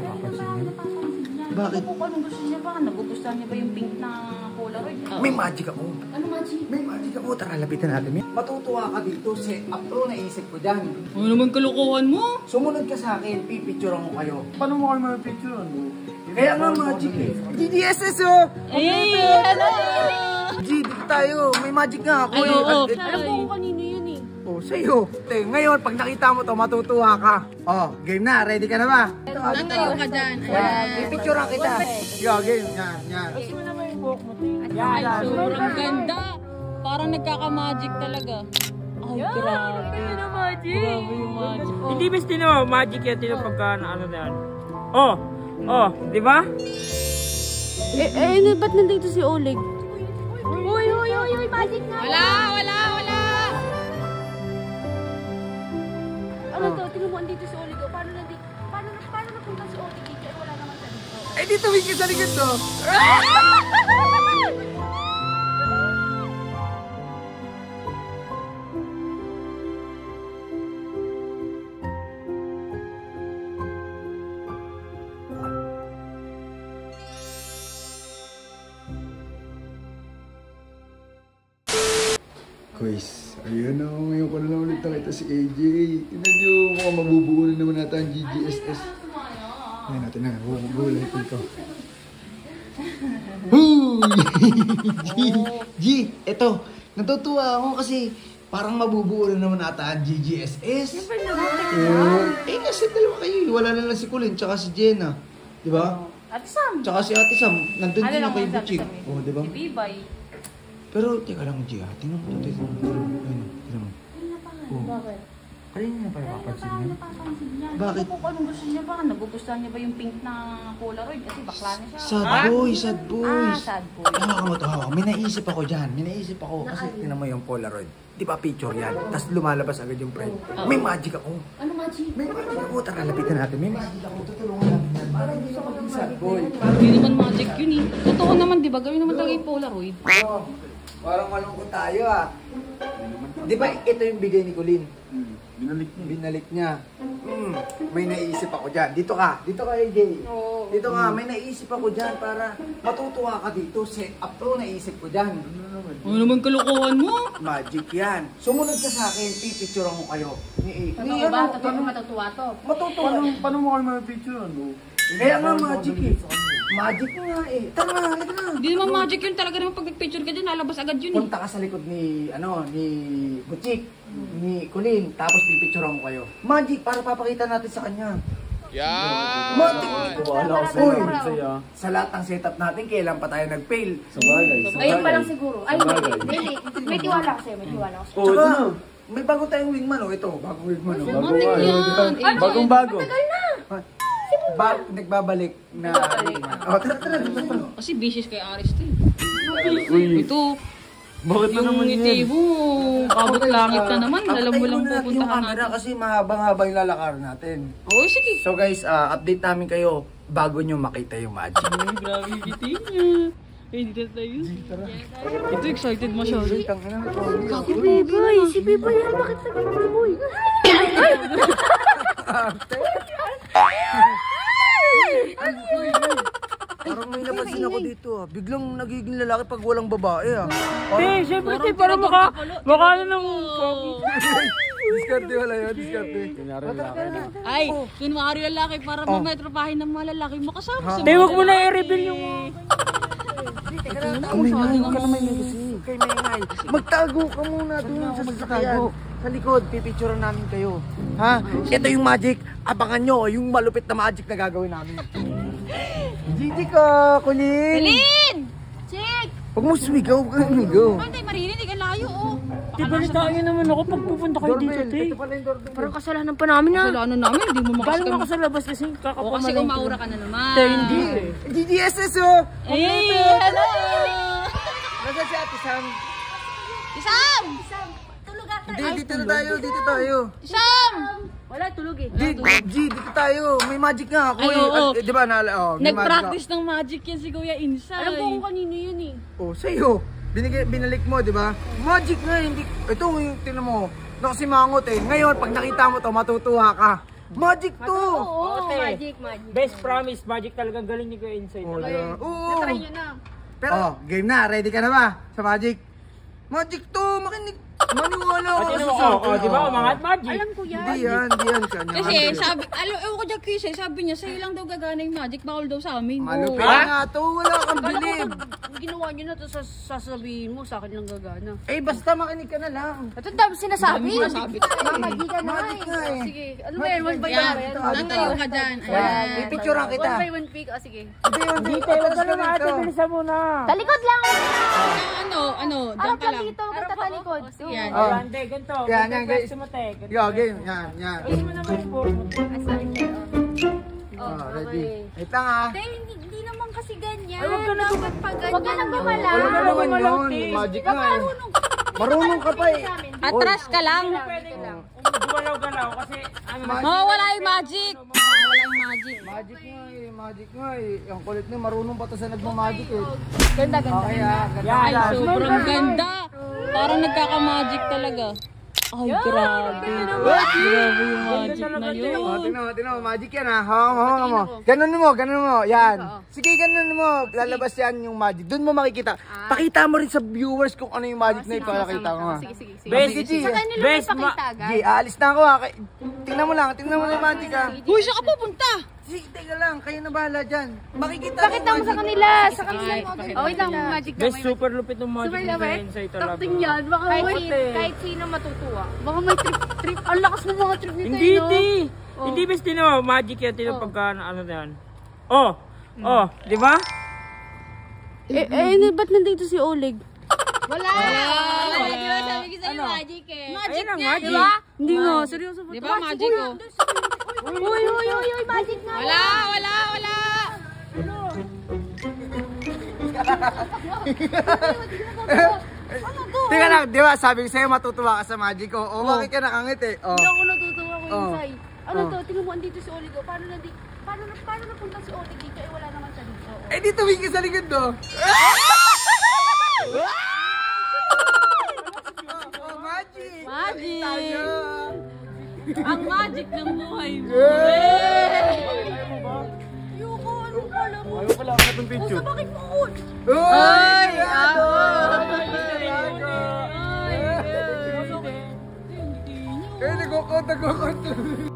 napapansin niya? Bakit? Kung anong gusto niya ba? Nagugustuhan niya ba yung pink na Polaroid? May magic ako. Ano magic? May magic ako. Tara, lapitan natin. Matutuwa ka dito. Set up to, naisip ko dyan. Ano naman kalukuhan mo? Sumunod ka sa akin, pipicturean ko kayo. Paano mo kayo mapipicturean mo? Kaya nga magic eh. GDSS oh! Hello! G, dito tayo. May magic nga ako Ay, eh. oo. Alam ko kung kanino yun eh. Oh, sa'yo. Ngayon, pag nakita mo to, matutuwa ka. Oh, game na. Ready ka na ba? Natayo ka dyan. Yan, pipicturean kita. Yo, game. Yan. Ay, sobrang ganda. Parang nagkaka-magic talaga. Ay, grabe. Ano magic? Grabe yung magic. Hindi ba tino, magic yan, tino pagka na ano na yan. Oh, di ba? Ba't nandito si Oleg? Uy, magic na! Wala! Ano to? Tingnan mo, andito si Oleg. Paano napunta si Oleg dito? Wala naman sa dito. Eh, dito wiki sa likod to. Guys, ayun na, ngayon ko na lang ulit nakita si AJ. Tignan nyo, mukhang mabubuo na naman natin ang GGSS. Ayun natin na, mabubuo lang ito. G, eto, natutuwa ako kasi parang mabubuo na naman natin ang GGSS. Kasi dalawa kayo, wala na lang si Colin, tsaka si Jenna. Diba? Ate Sam. Tsaka si Ate Sam, nandun din Ano na kay lang Butchik. Oh, diba? Si Bibay. Pero, teka lang, Gia. Tingnan mo. Tingnan mo. Bakit? Ayun niya pa napapansin niya? Bakit? Kung anong gusto niya ba? Nagugustuhan niya ba yung pink na Polaroid? Kasi bakla niya siya. Sad boys. Sad boy. Hawakan mo. May naisip ako dyan. Kasi tingnan mo yung Polaroid. Di ba picture yan? Tapos lumalabas agad yung frame. May magic ako. Ano magic? May magic ako. Tara, lapitan natin. May magic ako. Tutulungan natin yan. Parang hindi na maging sad boy. Hindi naman magic yun eh. Totoo naman, di ba? Gawin naman talaga yung Polaroid. Parang malungkot tayo ah. Di ba ito yung bigay ni Colin? Binalik niya. May naisip ako dyan. Dito ka, AJ. Dito ka, may naisip ako dyan para matutuwa ka dito. Set up to, naisip ko dyan. Ano naman kalukuhan mo? Magic yan. Sumunod ka sa akin, pipicturean ko kayo. Totoo ba? Totoo matutuwa to? Matutuwa. Paano mo kayo mapipicturean mo? Kaya nga magic eh. Magic nga eh. Tara, halika na. Hindi naman magic yun. Talaga naman pag nag-picture ka dyan, lalabas agad yun eh. Punta ka sa likod ni Butchik, ni Colin, tapos pipicturean ko kayo. Magic, para papakita natin sa kanya. Yan! Magic! Wala ako Uy, sa'yo. sa lahat ng setup natin, kailan pa tayo nag-fail? Sabagay. Ayun pa lang siguro. Ay, hindi. May tiwala ako sa'yo. Tsaka, may bago tayong wingman oh. Ito, bagong wingman oh. Matik yan. Bagong-bago. Nagbabalik na wingman. Oh, tara. Kasi bisis kay Aris to eh. Uy, Ito, bakit na yung naman ngiti yan? mo, kabot langit na naman. Alam mo lang yung pupuntahan camera natin. kasi mahabang-haba yung lalakar natin. Oo, sige. So guys, update namin kayo bago nyo makita yung magic. Ay, grabe yung ngiti niya. Eh, dito tayo. Ito, excited masyado. Si Biboy! Si Biboy yan! Bakit sabi mo Biboy? Parang may napansin ako dito ah. Biglang nagiging lalaki pag walang babae ah. Siyempre, parang maka na ng... Diskarte wala yun, diskarte. Ay, yun maaari lalaki para mametropahin ng mga lalaki mo kasama sa Huwag mo na i-reveal yung... Huwag ka na may kasi. Kay Mengay. Magtago ka muna doon sa sasakyan. Sa likod, pipicturean namin kayo. Ha? Ito yung magic. Abangan nyo yung malupit na magic na gagawin namin. Gigi ka, Colin! Lin! Chick! Huwag mo sumigaw, huwag kang sumigaw. Pantay, marinig ka layo, oh. Di ba nitangin naman ako pag pupunta kayo dito, te? Ito pala yung doorbell. Parang kasalanan pa namin ah. Kasalanan namin, hindi mo Galing makasama. ako sa labas kasi O kasi kakapamalang. umaura ka na naman. Te, hindi. GGSS oh! Ay, hello! Nasa si Ate Sam? Isam! Tulog ata. Hindi, dito na tayo, dito tayo. Isam! Wala, tulog eh. Dito tayo. May magic nga ako Ay, eh. oo. Di ba may Nag-practice ng magic yan si Kuya Insay. Alam ko kung kanino yun eh. Oh, sa'yo. Binalik mo, di ba? Magic nga, hindi. Ito, yung tinan mo. Nakasimangot eh. Ngayon, pag nakita mo to, matutuwa ka. Magic to! Oo, Ate, magic. Best promise, magic talaga. Galing ni Kuya Insay talaga. Oo! Natry nyo na. Pero, game na. Ready ka na ba sa magic? Magic to! Makinig! Maniwala At ka yun sa mo, di ba? Umangat magic. Alam ko yan. Hindi yan. Kanya. Kasi sabi, ewan ko dyan kasi, sabi niya, sa'yo lang daw gagana yung magic, bawal daw sa amin. Malupit Ha? nga to. Wala kang Alam bilib. ko, ginawa nyo na to, sasabihin mo, sa akin lang gagana. Eh, basta makinig ka na lang. Ito dami sinasabi. Dami sinasabi. Mamagi ka na Magic nga eh. Sige, ano ba yan? One by Yan, one ba yan? tatayo ka dyan. Wala. Ayan. Pipicturean kita. One by one pick. Sige. Hindi, Huwag ka naman ate, bilisan mo na. Talikod lang! Ano, dyan Arap ka lang lang. dito, talikod. Yan. Oh. Ayan, de, ganito. Yan, Ganito yan, yung guys. pwesto mo, te. Ganito. Yo, game. Yan. Ayun mo naman yung board mo. Oh, ready. Wait lang ah. Hindi naman kasi ganyan. Ay, wag ka na Dapat pa ganyan. Huwag ka nang gumala. Wala ka naman Wala, yun. te. Magic nga eh. Marunong ka pa eh. Atras ka lang. Pwede lang. Gumalaw-galaw kasi ano na. Oh, wala yung magic. Wala yung magic. Magic nga eh. Ang kulit niya, marunong pa to sa nagmamagic eh. Ganda. Okay ah, ganda. Ay, sobrang ganda. Parang nagkaka-magic talaga. Ay, grabe. Grabe yung magic na yun. Tingnan mo, magic yan ha. Hawa mo. Ganun mo. Yan. Sige, ganun mo. Lalabas yan yung magic. Doon mo makikita. Pakita mo rin sa viewers kung ano yung magic na ipakakita ko ha. Sige. Best, Sa kanila may best, pakita agad. Sige, aalis na ako ha. Tingnan mo na yung magic ha. Uy, saan ka pupunta? Sige, teka lang. Kayo na bahala dyan. Makikita Pakita mo sa kanila. Sa kanila. Okay lang, magic best super lupit ng magic ni Kuya Insay talaga. Takting yan. Baka kahit sino matutuwa. Baka may trip. Ang lakas ng mga trip nito. Hindi, hindi best din mo. Magic yan, tino pagka ano na yan. Di ba? Ba't nandito si Oleg? Wala. Di ba sabi ko sa'yo magic eh. Magic Ayun ang niya, magic. di ba? Hindi nga, seryoso ba? Di ba magic oh? Uy, magic nga. Wala. Teka lang, di ba? Sabi ko sa'yo matutuwa ka sa magic ko. O, bakit ka nakangiti? Oh. Hindi ako natutuwa ko Oh. inside. Ano to? Tingnan mo, andito si Oleg. Paano napunta si Oleg dito? Eh, wala naman siya dito. Eh, di tumingin ka sa likod do. Oh, magic! Magic. Tayo! Ang magic ng buhay mo. Yuko, ano pala mo? Ayaw pala ako itong O, picture. sa bakit mo? Ay! Eh, nagkukot.